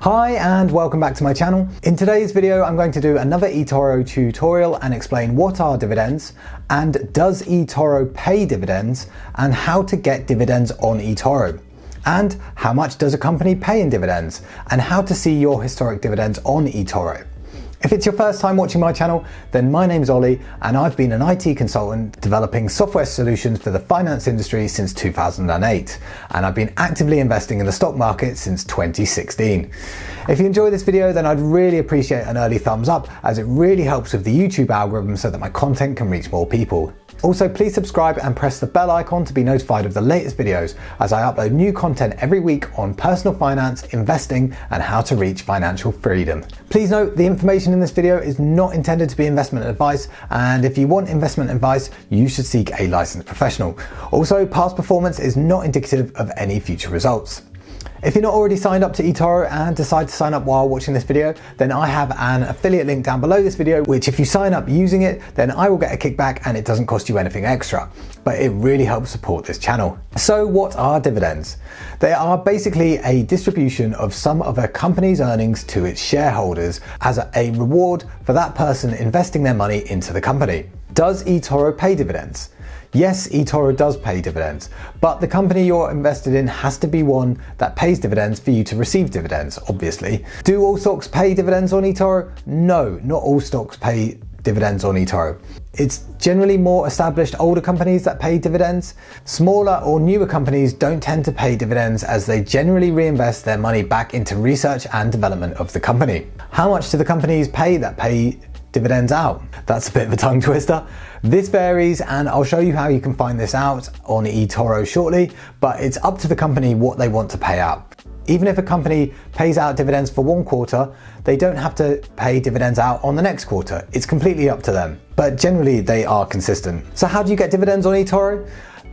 Hi and welcome back to my channel. In today's video I'm going to do another Etoro tutorial and explain what are dividends and does Etoro pay dividends and how to get dividends on Etoro. And how much does a company pay in dividends and how to see your historic dividends on Etoro. If it's your first time watching my channel, then my name's Ollie and I've been an IT consultant developing software solutions for the finance industry since 2008, and I've been actively investing in the stock market since 2016. If you enjoy this video, then I'd really appreciate an early thumbs up, as it really helps with the YouTube algorithm so that my content can reach more people. Also, please subscribe and press the bell icon to be notified of the latest videos, as I upload new content every week on personal finance, investing, and how to reach financial freedom. Please note, the information in this video is not intended to be investment advice, and if you want investment advice, you should seek a licensed professional. Also, past performance is not indicative of any future results. If you're not already signed up to Etoro and decide to sign up while watching this video, then I have an affiliate link down below this video, which if you sign up using it, then I will get a kickback and it doesn't cost you anything extra, but it really helps support this channel. So what are dividends? They are basically a distribution of some of a company's earnings to its shareholders as a reward for that person investing their money into the company. Does Etoro pay dividends? Yes, Etoro does pay dividends, but the company you're invested in has to be one that pays dividends for you to receive dividends, obviously. Do all stocks pay dividends on Etoro? No, not all stocks pay dividends on Etoro. It's generally more established older companies that pay dividends. Smaller or newer companies don't tend to pay dividends, as they generally reinvest their money back into research and development of the company. How much do the companies pay that pay dividends out? That's a bit of a tongue twister. This varies, and I'll show you how you can find this out on Etoro shortly, but it's up to the company what they want to pay out. Even if a company pays out dividends for one quarter, they don't have to pay dividends out on the next quarter. It's completely up to them, but generally they are consistent. So how do you get dividends on Etoro?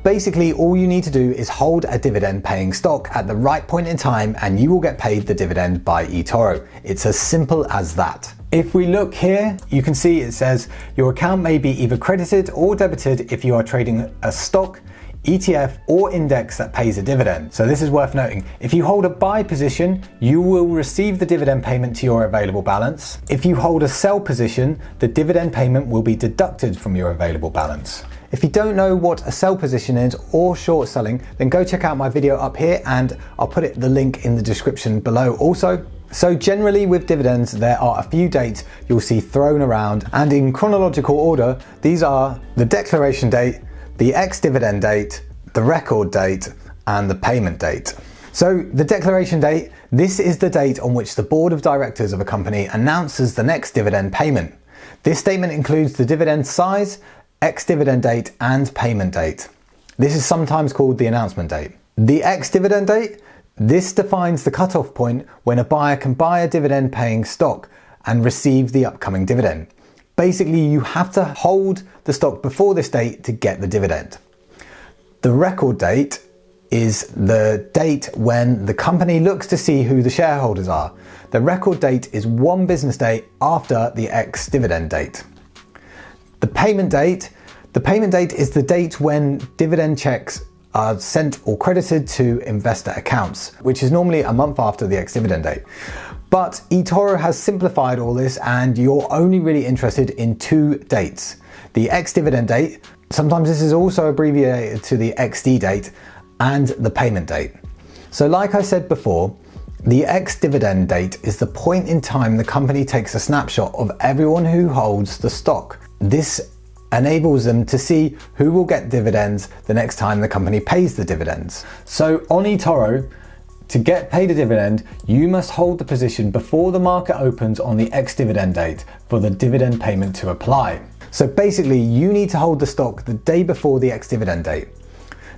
Basically, all you need to do is hold a dividend paying stock at the right point in time and you will get paid the dividend by Etoro. It's as simple as that. If we look here, you can see it says your account may be either credited or debited if you are trading a stock, ETF, or index that pays a dividend. So this is worth noting. If you hold a buy position, you will receive the dividend payment to your available balance. If you hold a sell position, the dividend payment will be deducted from your available balance. If you don't know what a sell position is or short selling, then go check out my video up here and I'll put the link in the description below also. So generally with dividends, there are a few dates you'll see thrown around, and in chronological order, these are the declaration date, the ex-dividend date, the record date, and the payment date. So the declaration date, this is the date on which the board of directors of a company announces the next dividend payment. This statement includes the dividend size, ex-dividend date, and payment date. This is sometimes called the announcement date. The ex-dividend date, this defines the cutoff point when a buyer can buy a dividend paying stock and receive the upcoming dividend. Basically, you have to hold the stock before this date to get the dividend. The record date is the date when the company looks to see who the shareholders are. The record date is one business day after the ex-dividend date. The payment date is the date when dividend checks are sent or credited to investor accounts, which is normally a month after the ex-dividend date. But Etoro has simplified all this and you're only really interested in two dates. The ex-dividend date, sometimes this is also abbreviated to the XD date, and the payment date. So like I said before, the ex-dividend date is the point in time the company takes a snapshot of everyone who holds the stock. This enables them to see who will get dividends the next time the company pays the dividends. So on Etoro, to get paid a dividend, you must hold the position before the market opens on the ex-dividend date for the dividend payment to apply. So basically, you need to hold the stock the day before the ex-dividend date.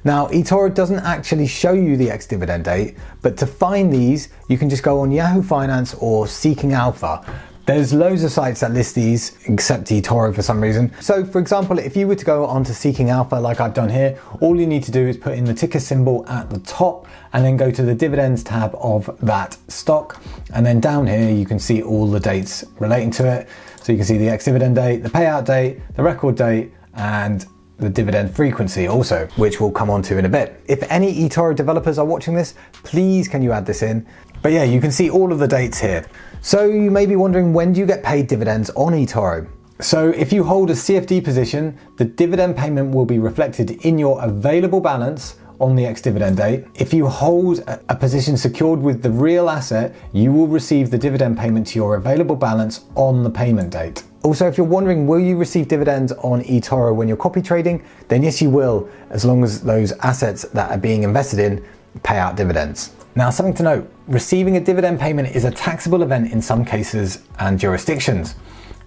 Now, Etoro doesn't actually show you the ex-dividend date, but to find these, you can just go on Yahoo Finance or Seeking Alpha. There's loads of sites that list these, except Etoro for some reason. So for example, if you were to go onto Seeking Alpha like I've done here, all you need to do is put in the ticker symbol at the top and then go to the dividends tab of that stock. And then down here, you can see all the dates relating to it. So you can see the ex-dividend date, the payout date, the record date, and the dividend frequency also, which we'll come on to in a bit. If any eToro developers are watching this, please can you add this in? But yeah, you can see all of the dates here. So you may be wondering, when do you get paid dividends on eToro? So if you hold a CFD position, the dividend payment will be reflected in your available balance on the ex-dividend date. If you hold a position secured with the real asset, you will receive the dividend payment to your available balance on the payment date. Also, if you're wondering, will you receive dividends on eToro when you're copy trading? Then yes, you will, as long as those assets that are being invested in pay out dividends. Now, something to note, receiving a dividend payment is a taxable event in some cases and jurisdictions.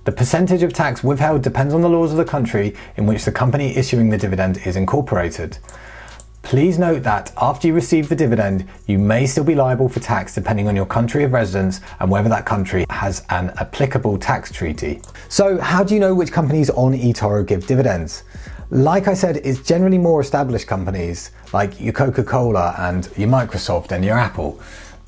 The percentage of tax withheld depends on the laws of the country in which the company issuing the dividend is incorporated. Please note that after you receive the dividend, you may still be liable for tax depending on your country of residence and whether that country has an applicable tax treaty. So how do you know which companies on eToro give dividends? Like I said, it's generally more established companies like your Coca-Cola and your Microsoft and your Apple,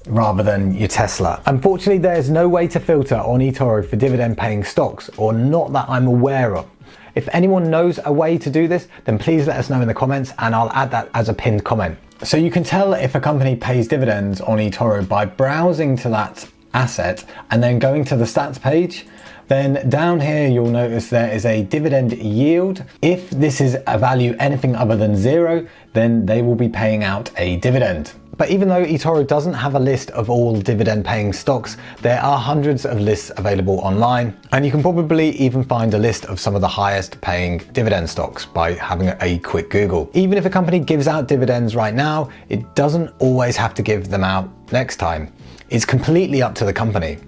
rather than your Tesla. Unfortunately, there's no way to filter on eToro for dividend paying stocks, or not that I'm aware of. If anyone knows a way to do this, then please let us know in the comments and I'll add that as a pinned comment. So you can tell if a company pays dividends on eToro by browsing to that asset and then going to the stats page. Then down here, you'll notice there is a dividend yield. If this is a value anything other than 0, then they will be paying out a dividend. But even though eToro doesn't have a list of all dividend paying stocks, there are hundreds of lists available online, and you can probably even find a list of some of the highest paying dividend stocks by having a quick Google. Even if a company gives out dividends right now, it doesn't always have to give them out next time. It's completely up to the company.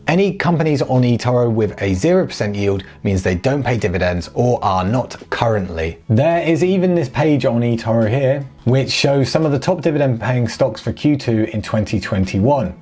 Any companies on eToro with a 0% yield means they don't pay dividends or are not currently. There is even this page on eToro here, which shows some of the top dividend paying stocks for Q2 in 2021.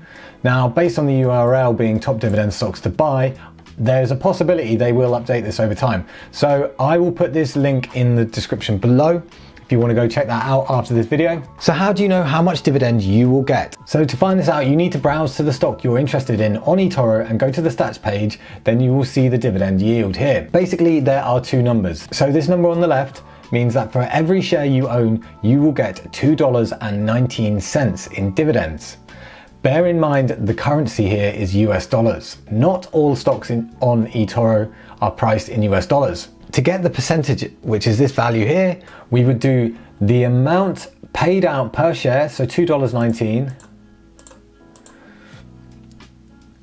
Now, based on the URL being top dividend stocks to buy, there's a possibility they will update this over time. So I will put this link in the description below if you want to go check that out after this video. So how do you know how much dividend you will get? So to find this out, you need to browse to the stock you're interested in on eToro and go to the stats page. Then you will see the dividend yield here. Basically, there are two numbers. So this number on the left means that for every share you own, you will get $2.19 in dividends. Bear in mind the currency here is US dollars. Not all stocks on eToro are priced in US dollars. To get the percentage, which is this value here, we would do the amount paid out per share, so $2.19,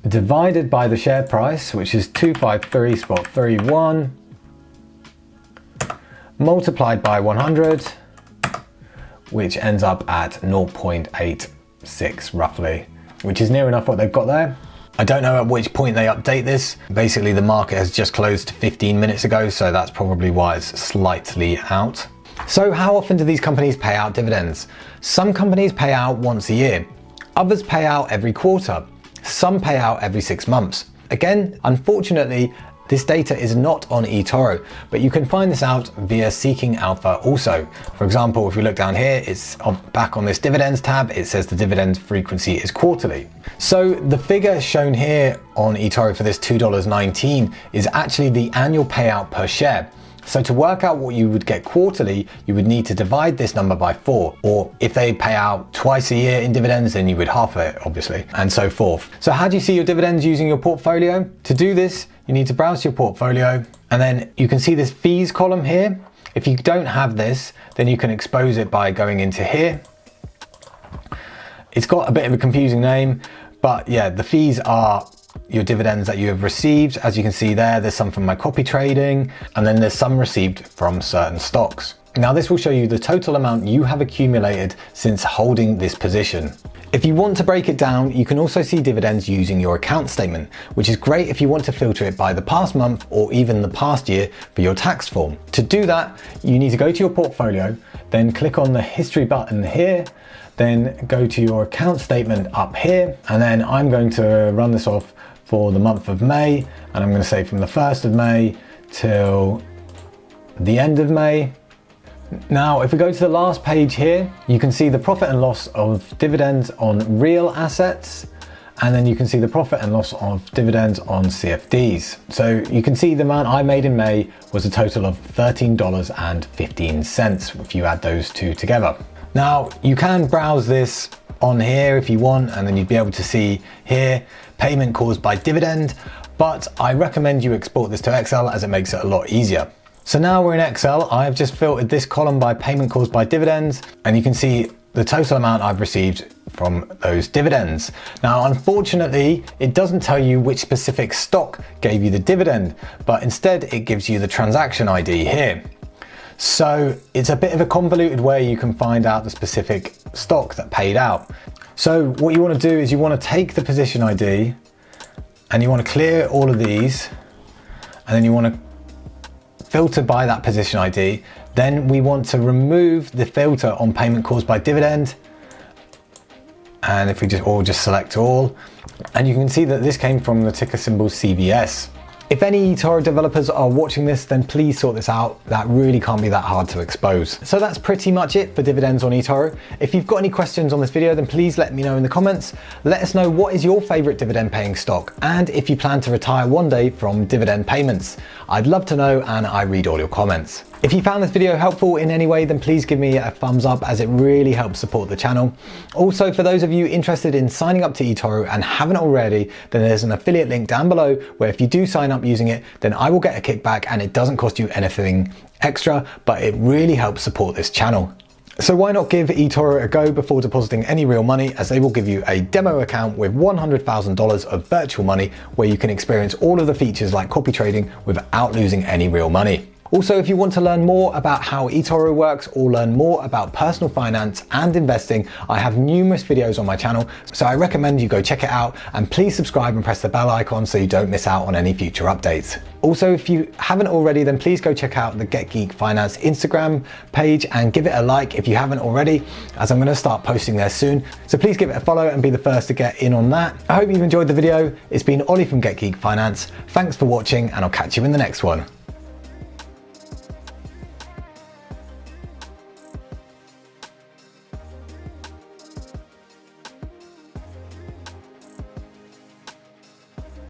divided by the share price, which is 253.31, multiplied by 100, which ends up at 0.86 roughly, which is near enough what they've got there. I don't know at which point they update this. Basically, the market has just closed 15 minutes ago, so that's probably why it's slightly out. So how often do these companies pay out dividends? Some companies pay out once a year. Others pay out every quarter. Some pay out every 6 months. Again, unfortunately, this data is not on eToro, but you can find this out via Seeking Alpha also. For example, if we look down here, it's back on this dividends tab, it says the dividend frequency is quarterly. So the figure shown here on eToro for this $2.19 is actually the annual payout per share. So to work out what you would get quarterly, you would need to divide this number by 4. Or if they pay out twice a year in dividends, then you would half it, obviously, and so forth. So how do you see your dividends using your portfolio? To do this, you need to browse your portfolio, and then you can see this fees column here. If you don't have this, then you can expose it by going into here. It's got a bit of a confusing name, but yeah, the fees are your dividends that you have received. As you can see there, there's some from my copy trading, and then there's some received from certain stocks. Now this will show you the total amount you have accumulated since holding this position. If you want to break it down, you can also see dividends using your account statement, which is great if you want to filter it by the past month or even the past year for your tax form. To do that, you need to go to your portfolio, then click on the history button here, then go to your account statement up here, and then I'm going to run this off for the month of May, and I'm going to say from the 1st of May till the end of May. Now, if we go to the last page here, you can see the profit and loss of dividends on real assets, and then you can see the profit and loss of dividends on CFDs. So you can see the amount I made in May was a total of $13.15 if you add those two together. Now you can browse this on here if you want, and then you'd be able to see here payment caused by dividend, but I recommend you export this to Excel as it makes it a lot easier. So now we're in Excel. I've just filtered this column by payment caused by dividends, and you can see the total amount I've received from those dividends. Now, unfortunately, it doesn't tell you which specific stock gave you the dividend, but instead it gives you the transaction ID here. So it's a bit of a convoluted way you can find out the specific stock that paid out. So what you want to do is you want to take the position ID and you want to clear all of these, and then you want to filter by that position ID. Then we want to remove the filter on payment caused by dividend. And if we just select all, and you can see that this came from the ticker symbol CVS. If any eToro developers are watching this, then please sort this out. That really can't be that hard to expose. So that's pretty much it for dividends on eToro. If you've got any questions on this video, then please let me know in the comments. Let us know what is your favorite dividend paying stock, and if you plan to retire one day from dividend payments. I'd love to know, and I read all your comments. If you found this video helpful in any way, then please give me a thumbs up, as it really helps support the channel. Also, for those of you interested in signing up to eToro and haven't already, then there's an affiliate link down below where if you do sign up using it, then I will get a kickback, and it doesn't cost you anything extra, but it really helps support this channel. So why not give eToro a go before depositing any real money, as they will give you a demo account with $100,000 of virtual money where you can experience all of the features like copy trading without losing any real money. Also, if you want to learn more about how eToro works or learn more about personal finance and investing, I have numerous videos on my channel, so I recommend you go check it out, and please subscribe and press the bell icon so you don't miss out on any future updates. Also, if you haven't already, then please go check out the Get Geek Finance Instagram page and give it a like if you haven't already, as I'm going to start posting there soon. So please give it a follow and be the first to get in on that. I hope you've enjoyed the video. It's been Ollie from Get Geek Finance. Thanks for watching, and I'll catch you in the next one.